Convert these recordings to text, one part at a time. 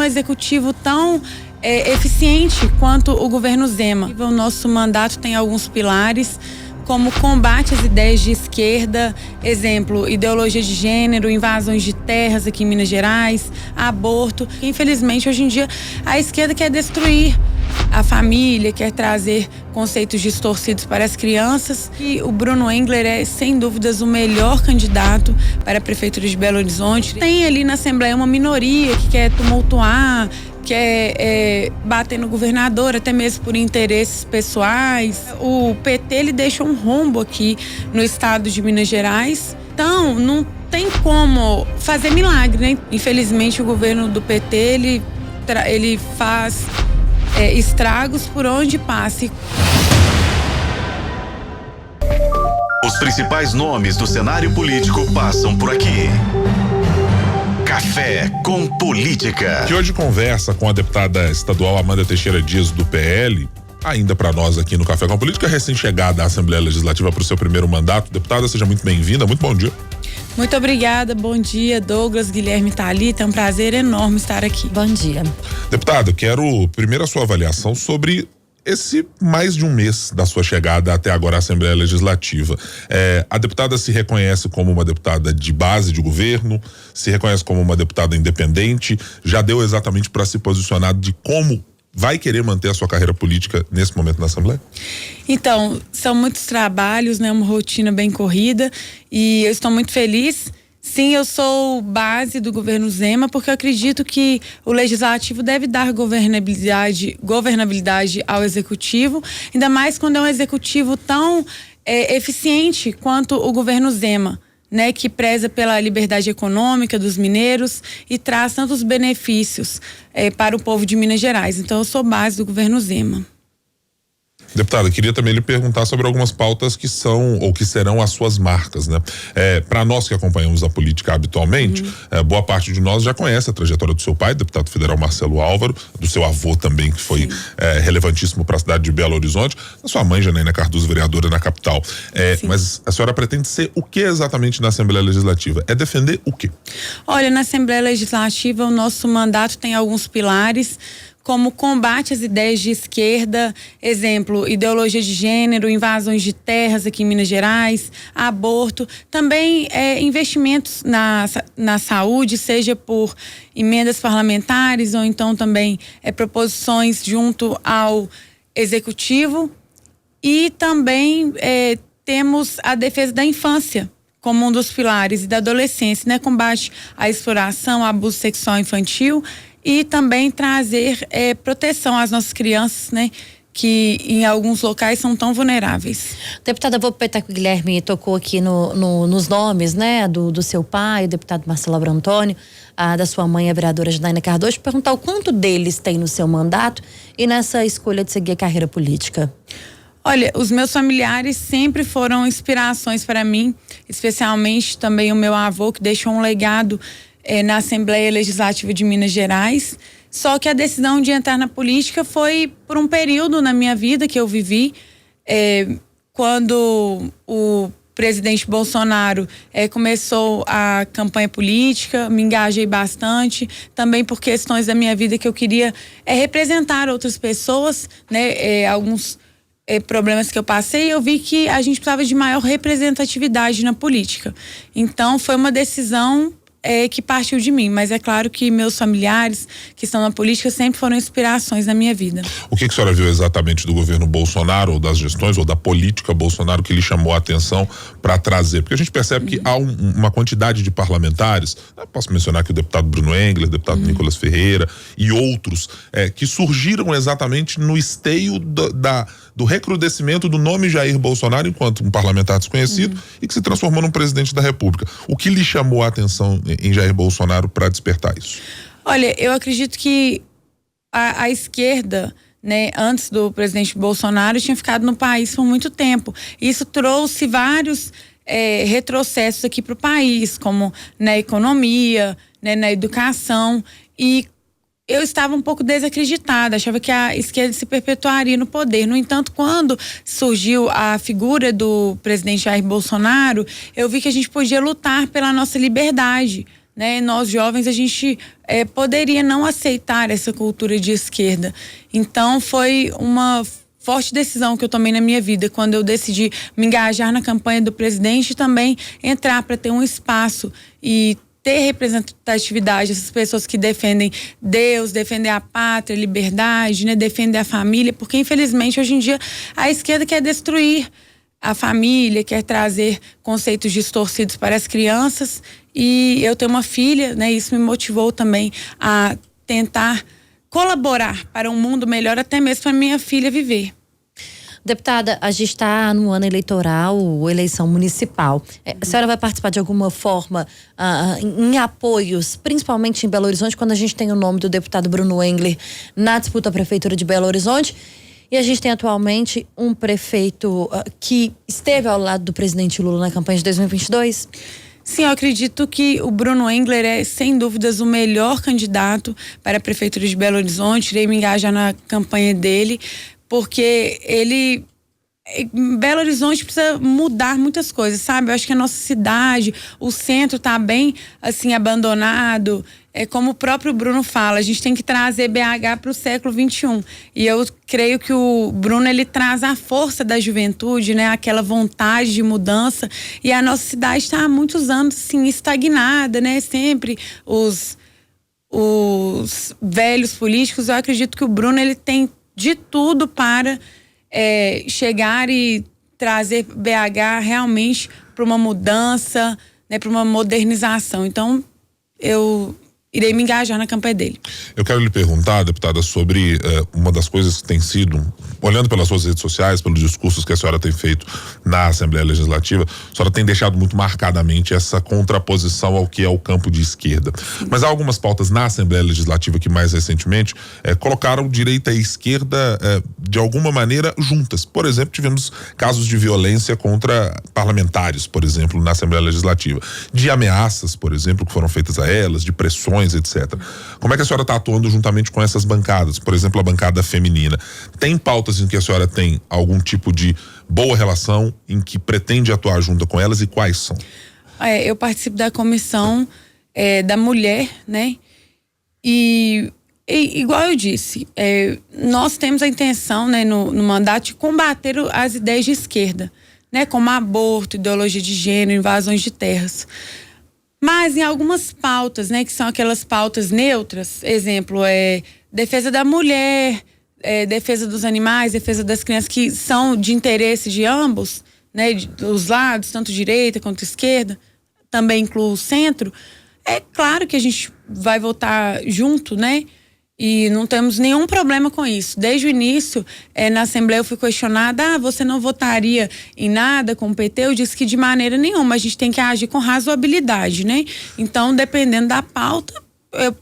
um executivo tão eficiente quanto o governo Zema. O nosso mandato tem alguns pilares, como combate às ideias de esquerda, exemplo, ideologia de gênero, invasões de terras aqui em Minas Gerais, aborto. Infelizmente, hoje em dia, a esquerda quer destruir a família, quer trazer conceitos distorcidos para as crianças. E o Bruno Engler é, sem dúvidas, o melhor candidato para a Prefeitura de Belo Horizonte. Tem ali na Assembleia uma minoria que quer tumultuar, quer bater no governador, até mesmo por interesses pessoais. O PT, ele deixa um rombo aqui no estado de Minas Gerais. Então, não tem como fazer milagre, né? Infelizmente, o governo do PT, ele faz estragos por onde passe. Os principais nomes do cenário político passam por aqui. Café com Política. Que hoje conversa com a deputada estadual Amanda Teixeira Dias, do PL, ainda para nós aqui no Café com Política, recém-chegada à Assembleia Legislativa para o seu primeiro mandato. Deputada, seja muito bem-vinda, muito bom dia. Muito obrigada, bom dia, Douglas, Guilherme, Thalita, é um prazer enorme estar aqui. Bom dia. Deputada, quero primeiro a sua avaliação sobre esse mais de um mês da sua chegada até agora à Assembleia Legislativa. A deputada se reconhece como uma deputada de base de governo, se reconhece como uma deputada independente, já deu exatamente para se posicionar de como vai querer manter a sua carreira política nesse momento na Assembleia? Então, são muitos trabalhos, né? Uma rotina bem corrida e eu estou muito feliz. Sim, eu sou base do governo Zema, porque eu acredito que o legislativo deve dar governabilidade ao executivo, ainda mais quando é um executivo tão eficiente quanto o governo Zema, né, que preza pela liberdade econômica dos mineiros e traz tantos benefícios para o povo de Minas Gerais. Então, eu sou base do governo Zema. Deputada, queria também lhe perguntar sobre algumas pautas que são ou que serão as suas marcas, né? Para nós que acompanhamos a política habitualmente, boa parte de nós já conhece a trajetória do seu pai, deputado federal Marcelo Álvaro, do seu avô também, que foi relevantíssimo para a cidade de Belo Horizonte, da sua mãe, Janaína Cardoso, vereadora na capital. Mas a senhora pretende ser o que exatamente na Assembleia Legislativa? É defender o quê? Olha, na Assembleia Legislativa, o nosso mandato tem alguns pilares, como combate às ideias de esquerda, exemplo, ideologia de gênero, invasões de terras aqui em Minas Gerais, aborto, também investimentos na saúde, seja por emendas parlamentares ou então também proposições junto ao executivo, e também temos a defesa da infância como um dos pilares, e da adolescência, né? Combate à exploração, ao abuso sexual infantil, e também trazer proteção às nossas crianças, né? Que em alguns locais são tão vulneráveis. Deputada, vou aproveitar que o Guilherme tocou aqui nos nomes, né? Do seu pai, o deputado Marcelo Álvaro Antônio, da sua mãe, a vereadora Janaína Cardoso, perguntar o quanto deles tem no seu mandato e nessa escolha de seguir a carreira política. Olha, os meus familiares sempre foram inspirações para mim, especialmente também o meu avô, que deixou um legado na Assembleia Legislativa de Minas Gerais. Só que a decisão de entrar na política foi por um período na minha vida que eu vivi, quando o presidente Bolsonaro começou a campanha política, me engajei bastante, também por questões da minha vida que eu queria representar outras pessoas, né? Alguns problemas que eu passei, eu vi que a gente precisava de maior representatividade na política. Então, foi uma decisão que partiu de mim, mas é claro que meus familiares que estão na política sempre foram inspirações na minha vida. O que a senhora viu exatamente do governo Bolsonaro, ou das gestões, ou da política Bolsonaro, que lhe chamou a atenção para trazer? Porque a gente percebe que há uma quantidade de parlamentares, posso mencionar aqui o deputado Bruno Engler, o deputado Nicolas Ferreira e outros, que surgiram exatamente no esteio do recrudescimento do nome Jair Bolsonaro enquanto um parlamentar desconhecido e que se transformou num presidente da República. O que lhe chamou a atenção em Jair Bolsonaro para despertar isso? Olha, eu acredito que a esquerda, né, antes do presidente Bolsonaro, tinha ficado no país por muito tempo. Isso trouxe vários retrocessos aqui para o país, como na economia, né, na educação, e eu estava um pouco desacreditada, achava que a esquerda se perpetuaria no poder. No entanto, quando surgiu a figura do presidente Jair Bolsonaro, eu vi que a gente podia lutar pela nossa liberdade, né? Nós jovens, a gente poderia não aceitar essa cultura de esquerda. Então foi uma forte decisão que eu tomei na minha vida quando eu decidi me engajar na campanha do presidente e também entrar para ter um espaço e ter representatividade, essas pessoas que defendem Deus, defendem a pátria, a liberdade, né? Defendem a família, porque infelizmente hoje em dia a esquerda quer destruir a família, quer trazer conceitos distorcidos para as crianças, e eu tenho uma filha, né? Isso me motivou também a tentar colaborar para um mundo melhor, até mesmo para minha filha viver. Deputada, a gente está no ano eleitoral, eleição municipal. A senhora vai participar de alguma forma em apoios, principalmente em Belo Horizonte, quando a gente tem o nome do deputado Bruno Engler na disputa à prefeitura de Belo Horizonte? E a gente tem atualmente um prefeito que esteve ao lado do presidente Lula na campanha de 2022? Sim, eu acredito que o Bruno Engler é, sem dúvidas, o melhor candidato para a prefeitura de Belo Horizonte. Irei me engajar na campanha dele, porque Belo Horizonte precisa mudar muitas coisas, sabe? Eu acho que a nossa cidade, o centro tá bem, assim, abandonado. Como o próprio Bruno fala, a gente tem que trazer BH para o século XXI. E eu creio que o Bruno, ele traz a força da juventude, né? Aquela vontade de mudança. E a nossa cidade está há muitos anos, assim, estagnada, né? Sempre os velhos políticos. Eu acredito que o Bruno, ele tem de tudo para chegar e trazer BH realmente para uma mudança, né, para uma modernização. Então, eu irei me engajar na campanha dele. Eu quero lhe perguntar, deputada, sobre uma das coisas que tem sido, olhando pelas suas redes sociais, pelos discursos que a senhora tem feito na Assembleia Legislativa, a senhora tem deixado muito marcadamente essa contraposição ao que é o campo de esquerda. Mas há algumas pautas na Assembleia Legislativa que mais recentemente colocaram direita e esquerda de alguma maneira juntas. Por exemplo, tivemos casos de violência contra parlamentares, por exemplo, na Assembleia Legislativa, de ameaças, por exemplo, que foram feitas a elas, de pressões, etc. Como é que a senhora está atuando juntamente com essas bancadas? Por exemplo, a bancada feminina. Tem pautas em que a senhora tem algum tipo de boa relação, em que pretende atuar junto com elas, e quais são? Eu participo da comissão da mulher, né? E igual eu disse, nós temos a intenção, né, no mandato, de combater as ideias de esquerda, né? Como aborto, ideologia de gênero, invasões de terras. Mas em algumas pautas, né, que são aquelas pautas neutras, exemplo, defesa da mulher, defesa dos animais, defesa das crianças, que são de interesse de ambos, né, dos lados, tanto direita quanto esquerda, também inclui o centro. É claro que a gente vai votar junto, né? E não temos nenhum problema com isso. Desde o início, na Assembleia eu fui questionada, você não votaria em nada com o PT? Eu disse que de maneira nenhuma, a gente tem que agir com razoabilidade, né? Então, dependendo da pauta, eu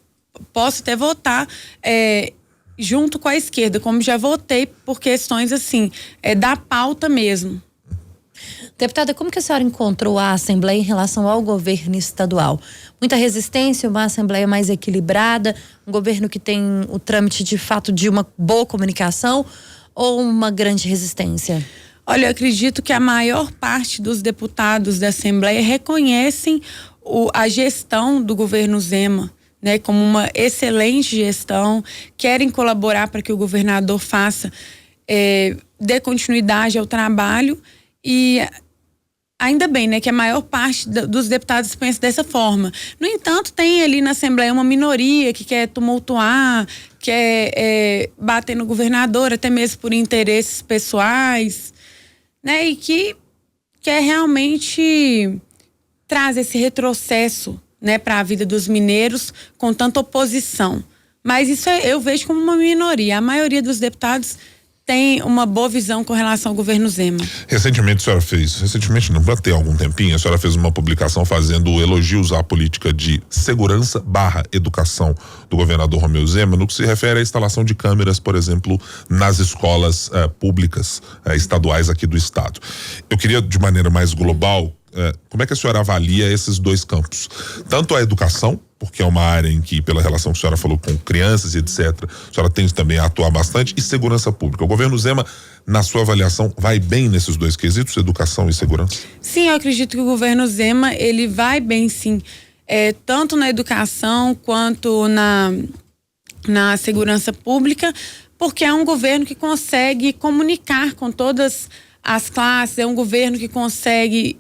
posso até votar junto com a esquerda, como já votei por questões assim, da pauta mesmo. Deputada, como que a senhora encontrou a Assembleia em relação ao governo estadual? Muita resistência, uma Assembleia mais equilibrada, um governo que tem o trâmite de fato de uma boa comunicação, ou uma grande resistência? Olha, eu acredito que a maior parte dos deputados da Assembleia reconhecem a gestão do governo Zema, né, como uma excelente gestão, querem colaborar para que o governador dê continuidade ao trabalho. E ainda bem, né, que a maior parte dos deputados pensa dessa forma. No entanto, tem ali na Assembleia uma minoria que quer tumultuar, quer bater no governador, até mesmo por interesses pessoais, né, e que quer realmente trazer esse retrocesso, né, para a vida dos mineiros com tanta oposição. Mas isso eu vejo como uma minoria. A maioria dos deputados tem uma boa visão com relação ao governo Zema. Recentemente não, vai ter algum tempinho, a senhora fez uma publicação fazendo elogios à política de segurança / educação do governador Romeu Zema, no que se refere à instalação de câmeras, por exemplo, nas escolas públicas estaduais aqui do estado. Eu queria, de maneira mais global, como é que a senhora avalia esses dois campos? Tanto a educação, porque é uma área em que, pela relação que a senhora falou com crianças e etc., a senhora tende também a atuar bastante, e segurança pública. O governo Zema, na sua avaliação, vai bem nesses dois quesitos, educação e segurança? Sim, eu acredito que o governo Zema, ele vai bem, sim, tanto na educação quanto na segurança pública, porque é um governo que consegue comunicar com todas as classes, é um governo que consegue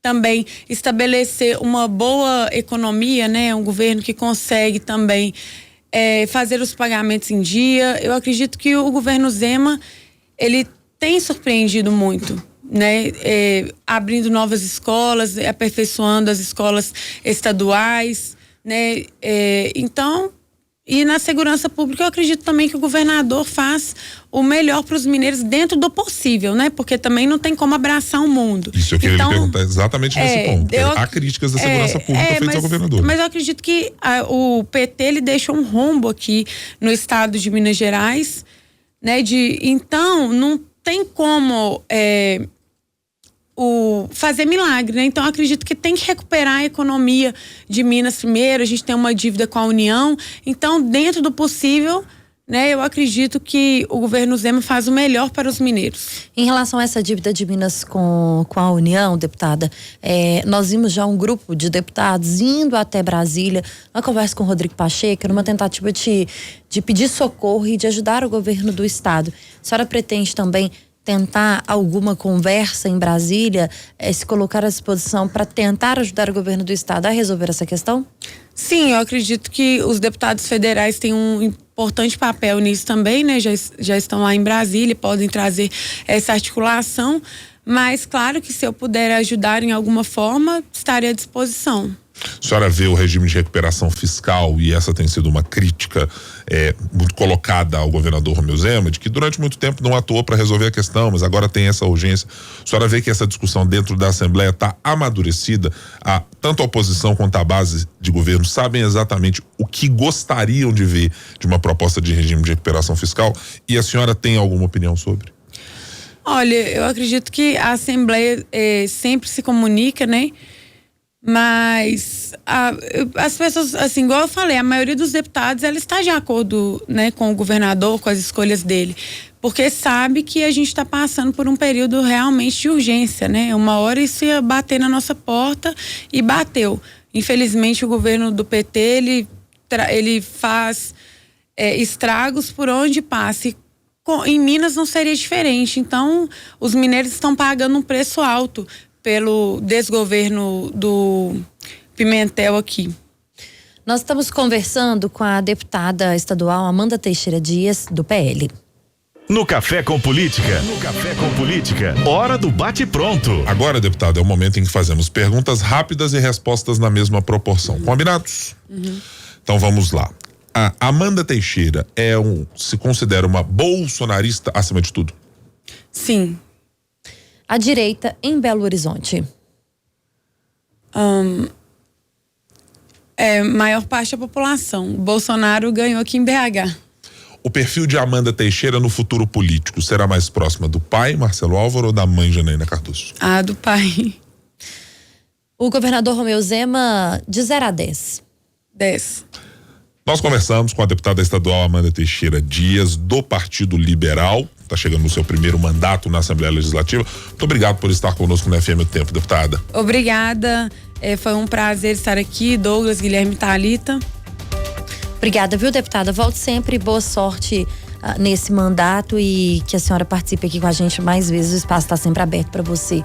também estabelecer uma boa economia, né? É um governo que consegue também fazer os pagamentos em dia. Eu acredito que o governo Zema, ele tem surpreendido muito, né? Abrindo novas escolas, aperfeiçoando as escolas estaduais, né? Então, e na segurança pública, eu acredito também que o governador faz o melhor para os mineiros dentro do possível, né? Porque também não tem como abraçar o mundo. Isso eu queria lhe perguntar exatamente nesse ponto. Há críticas da segurança pública feitas ao governador. Mas eu acredito que o PT, ele deixou um rombo aqui no estado de Minas Gerais, né? Então, não tem como fazer milagre, né? Então, eu acredito que tem que recuperar a economia de Minas primeiro. A gente tem uma dívida com a União. Então, dentro do possível, né, eu acredito que o governo Zema faz o melhor para os mineiros. Em relação a essa dívida de Minas com a União, deputada, nós vimos já um grupo de deputados indo até Brasília, uma conversa com o Rodrigo Pacheco, numa tentativa de pedir socorro e de ajudar o governo do estado. A senhora pretende também tentar alguma conversa em Brasília, se colocar à disposição para tentar ajudar o governo do estado a resolver essa questão? Sim, eu acredito que os deputados federais têm um importante papel nisso também, né? Já estão lá em Brasília, podem trazer essa articulação, mas claro que se eu puder ajudar em alguma forma, estarei à disposição. A senhora vê o regime de recuperação fiscal, e essa tem sido uma crítica muito colocada ao governador Romeu Zema, de que durante muito tempo não atuou para resolver a questão, mas agora tem essa urgência. A senhora vê que essa discussão dentro da Assembleia está amadurecida, tanto a oposição quanto a base de governo sabem exatamente o que gostariam de ver de uma proposta de regime de recuperação fiscal, e a senhora tem alguma opinião sobre? Olha, eu acredito que a Assembleia sempre se comunica, né? Mas as pessoas, assim, igual eu falei, a maioria dos deputados, ela está de acordo, né, com o governador, com as escolhas dele, porque sabe que a gente está passando por um período realmente de urgência, né? Uma hora isso ia bater na nossa porta e bateu. Infelizmente, o governo do PT, ele faz estragos por onde passa. Em Minas não seria diferente. Então, os mineiros estão pagando um preço alto pelo desgoverno do Pimentel aqui. Nós estamos conversando com a deputada estadual Amanda Teixeira Dias, do PL. No Café com Política. Hora do bate-pronto. Agora, deputada, é o momento em que fazemos perguntas rápidas e respostas na mesma proporção. Combinados? Então vamos lá. A Amanda Teixeira se considera uma bolsonarista acima de tudo? Sim. A direita em Belo Horizonte? Maior parte da população. O Bolsonaro ganhou aqui em BH. O perfil de Amanda Teixeira no futuro político será mais próxima do pai, Marcelo Álvaro, ou da mãe, Janaína Cardoso? Do pai. O governador Romeu Zema, de 0 a 10? 10. Nós conversamos com a deputada estadual Amanda Teixeira Dias, do Partido Liberal. Está chegando no seu primeiro mandato na Assembleia Legislativa. Muito obrigado por estar conosco no FM o Tempo, deputada. Obrigada. Foi um prazer estar aqui. Douglas, Guilherme, Thalita. Obrigada, viu, deputada? Volte sempre. Boa sorte nesse mandato e que a senhora participe aqui com a gente mais vezes. O espaço está sempre aberto para você.